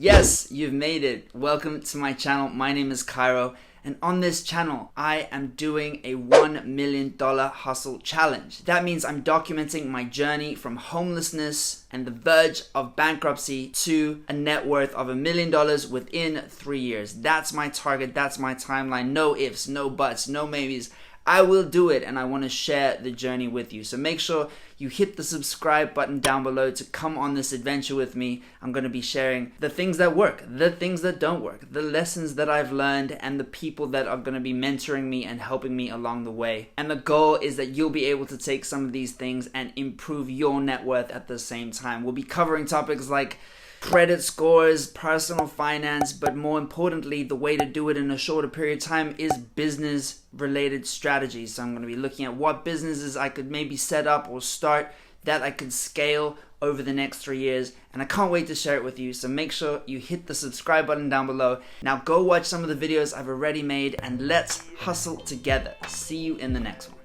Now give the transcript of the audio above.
Yes, you've made it. Welcome to my channel. My name is Kairo, and on this channel, I am doing a $1 million hustle challenge. That means I'm documenting my journey from homelessness and the verge of bankruptcy to a net worth of $1 million within 3 years. That's my target. That's my timeline. No ifs, no buts, no maybes. I will do it, and I want to share the journey with you. So make sure you hit the subscribe button down below to come on this adventure with me. I'm going to be sharing the things that work, the things that don't work, the lessons that I've learned, and the people that are going to be mentoring me and helping me along the way. And the goal is that you'll be able to take some of these things and improve your net worth at the same time. We'll be covering topics like credit scores, personal finance, but more importantly, the way to do it in a shorter period of time is business related strategies. So I'm going to be looking at what businesses I could maybe set up or start that I could scale over the next 3 years, and I can't wait to share it with you. So make sure you hit the subscribe button down below. Now go watch some of the videos I've already made, and let's hustle together. See you in the next one.